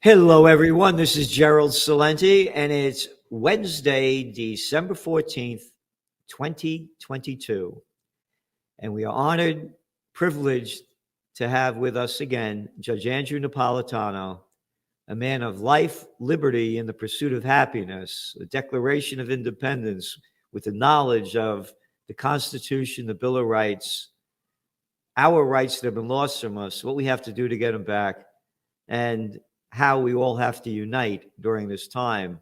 Hello, everyone. This is Gerald Celente, and it's Wednesday, December 14th, 2022. And we are honored, privileged to have with us again Judge Andrew Napolitano, a man of life, liberty, and the pursuit of happiness, a Declaration of Independence with the knowledge of the Constitution, the Bill of Rights, our rights that have been lost from us, what we have to do to get them back, and how we all have to unite during this time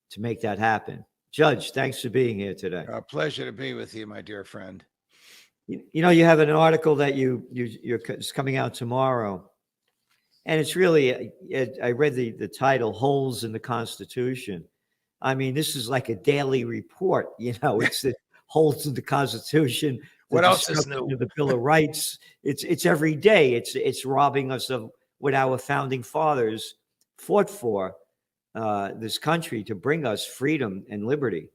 to make that happen. Judge, thanks for being here today. A pleasure to be with you, my dear friend. You know, you have an article that it's coming out tomorrow, and it's really, I read the title, Holes in the Constitution. I mean, this is like a daily report, it's the holes in the Constitution. What else is new? The Bill of Rights. It's every day. It's robbing us of what our founding fathers fought for, this country, to bring us freedom and liberty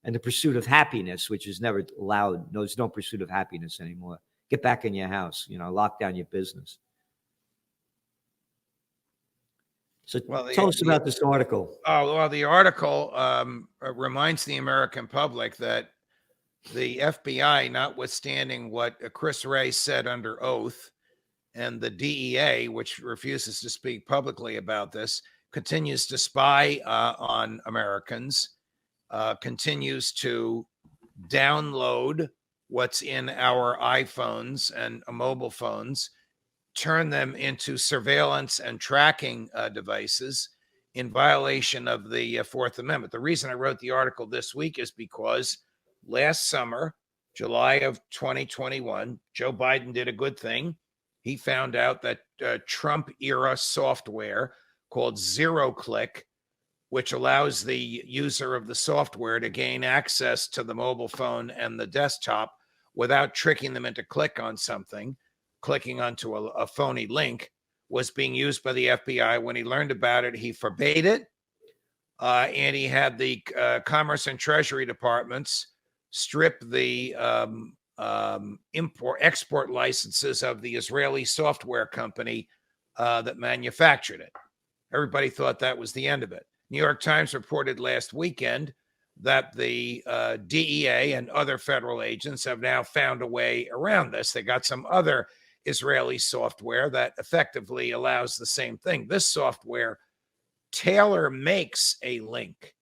and the pursuit of happiness, which is never allowed. There's no pursuit of happiness anymore. Get back in your house, lock down your business. So tell us about this article. Oh, well, the article reminds the American public that the FBI, notwithstanding what Chris Wray said under oath, and the DEA, which refuses to speak publicly about this, continues to spy on Americans, continues to download what's in our iPhones and mobile phones, turn them into surveillance and tracking devices in violation of the Fourth Amendment. The reason I wrote the article this week is because last summer, July of 2021, Joe Biden did a good thing. He found out that Trump-era software called ZeroClick, which allows the user of the software to gain access to the mobile phone and the desktop without tricking them into clicking onto a phony link, was being used by the FBI. When he learned about it, he forbade it, and he had the Commerce and Treasury departments strip the import-export licenses of the Israeli software company that manufactured it. Everybody thought that was the end of it. New York Times reported last weekend that the DEA and other federal agents have now found a way around this. They got some other Israeli software that effectively allows the same thing. This software tailor makes a link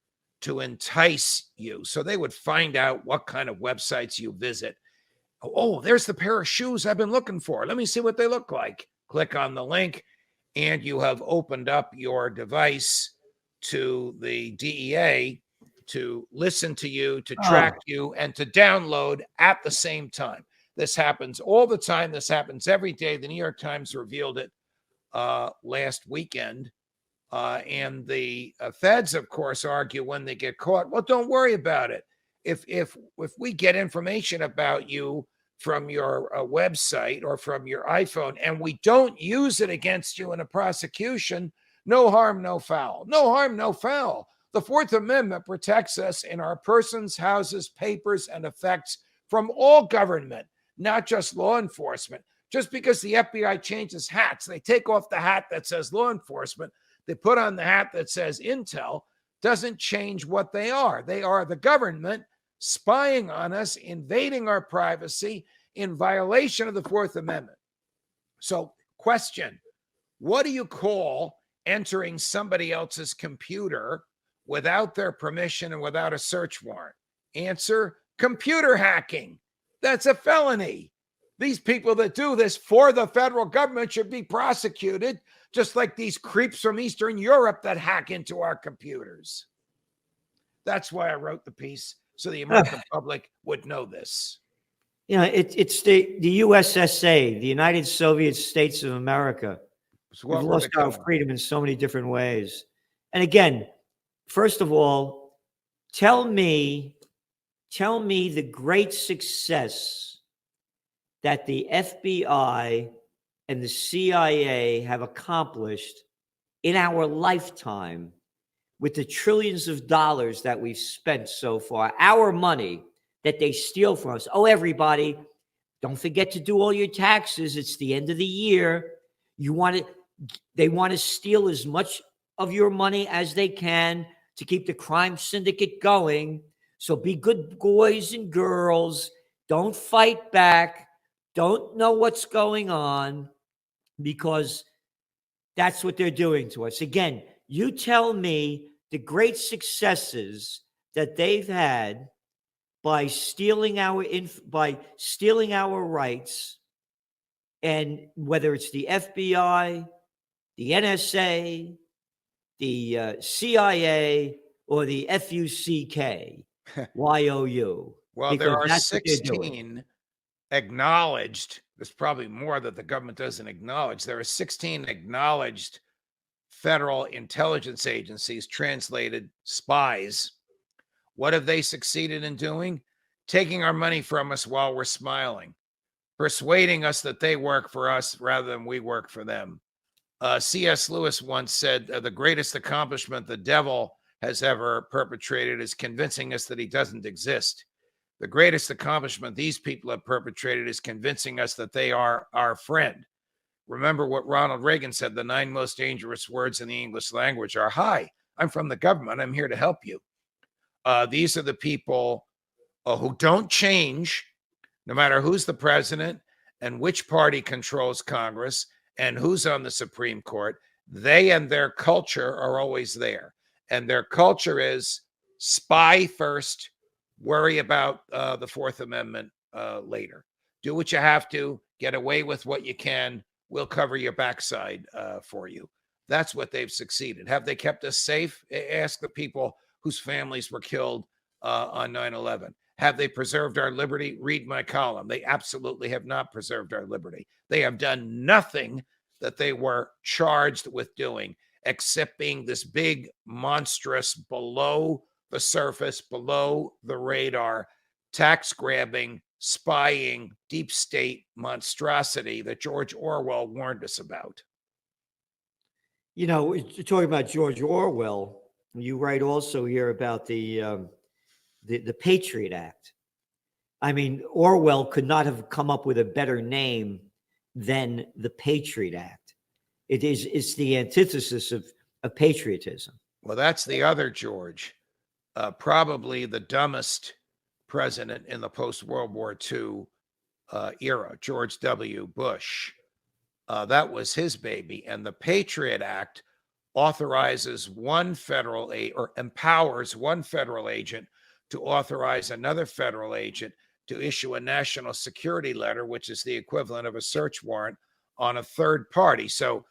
to entice you. So they would find out what kind of websites you visit. Oh, there's the pair of shoes I've been looking for. Let me see what they look like. Click on the link, and you have opened up your device to the DEA to listen to you, to track you, and to download at the same time. This happens all the time. This happens every day. The New York Times revealed it last weekend. And the feds, of course, argue when they get caught, well, don't worry about it. If we get information about you from your website or from your iPhone and we don't use it against you in a prosecution, no harm, no foul. No harm, no foul. The Fourth Amendment protects us in our persons, houses, papers, and effects from all government, not just law enforcement. Just because the FBI changes hats, they take off the hat that says law enforcement, they put on the hat that says intel, doesn't change what they are. They are the government spying on us, invading our privacy in violation of the Fourth Amendment. So, question, what do you call entering somebody else's computer without their permission and without a search warrant? Answer, computer hacking. That's a felony. These people that do this for the federal government should be prosecuted, just like these creeps from Eastern Europe that hack into our computers. That's why I wrote the piece, so the American public would know this. It's the USSA, the United Soviet States of America. We've lost our freedom in so many different ways. And again, first of all, tell me the great success that the FBI and the CIA have accomplished in our lifetime with the trillions of dollars that we've spent so far, our money that they steal from us. Oh, everybody, don't forget to do all your taxes. It's the end of the year. They want to steal as much of your money as they can to keep the crime syndicate going. So be good boys and girls. Don't fight back. Don't know what's going on, because that's what they're doing to us. Again, you tell me the great successes that they've had by stealing our rights, and whether it's the FBI, the NSA, the CIA, or the FUCK, YOU. Well, Because there are that's what they're doing. 16 acknowledged, there's probably more that the government doesn't acknowledge. There are 16 acknowledged federal intelligence agencies, translated spies. What have they succeeded in doing? Taking our money from us while we're smiling, persuading us that they work for us rather than we work for them. C.S. Lewis once said, the greatest accomplishment the devil has ever perpetrated is convincing us that he doesn't exist. The greatest accomplishment these people have perpetrated is convincing us that they are our friend. Remember what Ronald Reagan said, the 9 most dangerous words in the English language are, hi, I'm from the government, I'm here to help you. These are the people who don't change, no matter who's the president and which party controls Congress and who's on the Supreme Court. They and their culture are always there. And their culture is spy first, worry about the Fourth Amendment later. Do what you have to, get away with what you can. We'll cover your backside for you. That's what they've succeeded. Have they kept us safe? Ask the people whose families were killed on 9/11. Have they preserved our liberty? Read my column. They absolutely have not preserved our liberty. They have done nothing that they were charged with doing, except being this big, monstrous, below the surface, below the radar, tax grabbing, spying, deep state monstrosity that George Orwell warned us about. You know, talking about George Orwell, you write also here about the Patriot Act. I mean, Orwell could not have come up with a better name than the Patriot Act. It's the antithesis of patriotism. Well, that's the other George, probably the dumbest president in the post-World War II era, George W. Bush. That was his baby. And the Patriot Act authorizes one federal or empowers one federal agent to authorize another federal agent to issue a national security letter, which is the equivalent of a search warrant on a third party. So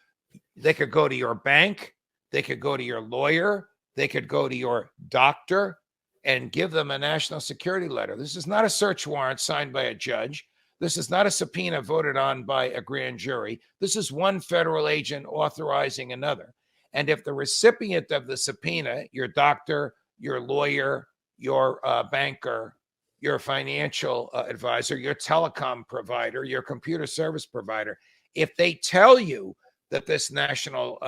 they could go to your bank, they could go to your lawyer, they could go to your doctor and give them a national security letter. This is not a search warrant signed by a judge. This is not a subpoena voted on by a grand jury. This is one federal agent authorizing another. And if the recipient of the subpoena, your doctor, your lawyer, your banker, your financial advisor, your telecom provider, your computer service provider, if they tell you that this national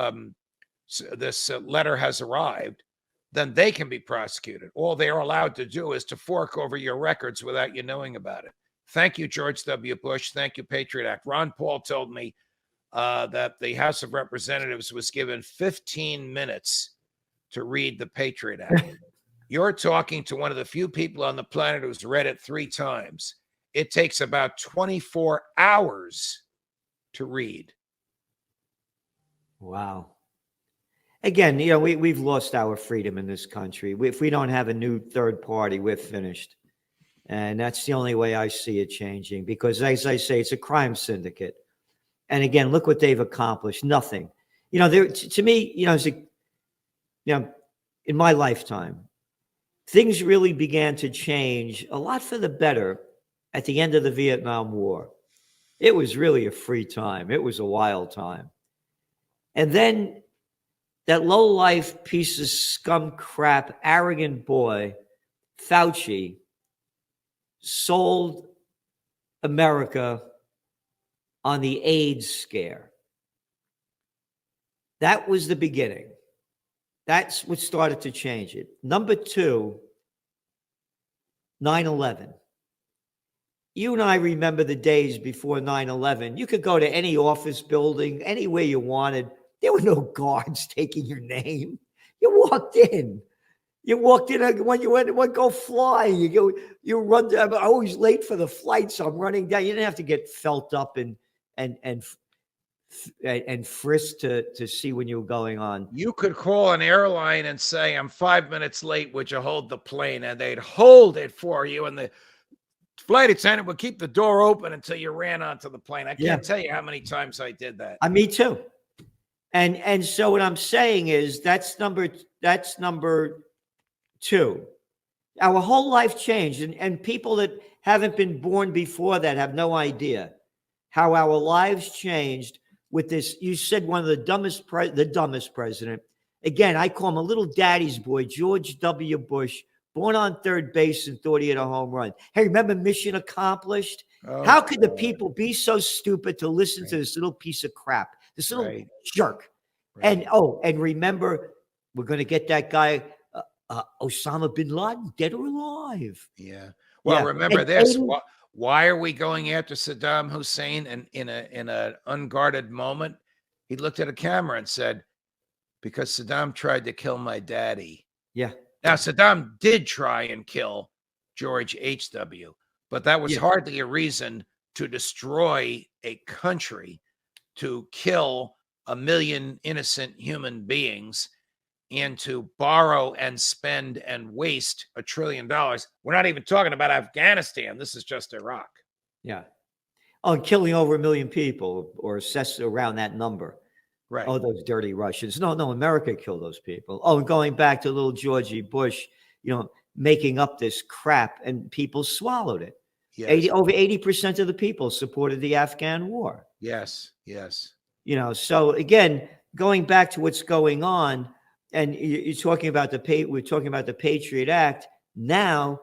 letter has arrived, then they can be prosecuted. All they are allowed to do is to fork over your records without you knowing about it. Thank you, George W. Bush. Thank you, Patriot Act. Ron Paul told me that the House of Representatives was given 15 minutes to read the Patriot Act. You're talking to one of the few people on the planet who's read it 3 times. It takes about 24 hours to read. Wow. Again, you know, we've lost our freedom in this country. If we don't have a new third party, we're finished. And that's the only way I see it changing, because as I say, it's a crime syndicate. And again, look what they've accomplished. Nothing. You know, to me, you know, in my lifetime, things really began to change a lot for the better at the end of the Vietnam War. It was really a free time. It was a wild time. And then that low-life piece of scum crap, arrogant boy, Fauci, sold America on the AIDS scare. That was the beginning. That's what started to change it. Number 2, 9/11. You and I remember the days before 9/11. You could go to any office building, anywhere you wanted, There were no guards taking your name. You walked in. When you went go fly. You run down. I'm always late for the flight, so I'm running down. You didn't have to get felt up and frisked to see when you were going on. You could call an airline and say, I'm 5 minutes late. Would you hold the plane? And they'd hold it for you. And the flight attendant would keep the door open until you ran onto the plane. I can't tell you how many times I did that. Me too. And so what I'm saying is that's number two. Our whole life changed. And people that haven't been born before that have no idea how our lives changed with this. You said one of the dumbest president. Again, I call him a little daddy's boy, George W. Bush, born on third base and thought he had a home run. Hey, remember mission accomplished? Oh, how could the people be so stupid to listen to this little piece of crap, this little jerk? And remember, we're going to get that guy, Osama bin Laden, dead or alive. Yeah. Well, remember this. Why are we going after Saddam Hussein? And in an unguarded moment, he looked at a camera and said, because Saddam tried to kill my daddy. Yeah. Now, Saddam did try and kill George H.W., but that was hardly a reason to destroy a country, to kill 1 million innocent human beings, and to borrow and spend and waste $1 trillion. We're not even talking about Afghanistan. This is just Iraq. Yeah. Oh, killing over 1 million people or assessed around that number. Right. Oh, those dirty Russians. No, America killed those people. Oh, and going back to little Georgie Bush, making up this crap, and people swallowed it. Yes. Over 80% of the people supported the Afghan war. Yes. So again, going back to what's going on, and you're talking about we're talking about the Patriot Act now.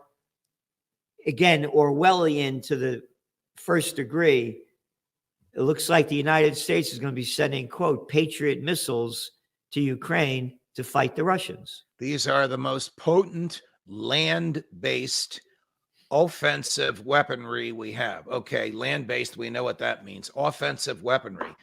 Again, Orwellian to the first degree. It looks like the United States is going to be sending, quote, Patriot missiles to Ukraine to fight the Russians. These are the most potent land-based offensive weaponry we have. Okay, land-based, we know what that means. Offensive weaponry.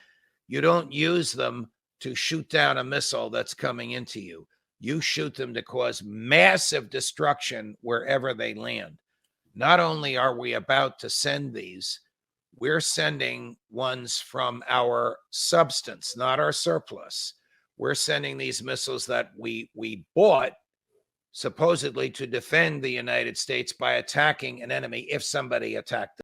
You don't use them to shoot down a missile that's coming into you. You shoot them to cause massive destruction wherever they land. Not only are we about to send these, we're sending ones from our substance, not our surplus. We're sending these missiles that we bought supposedly to defend the United States by attacking an enemy if somebody attacked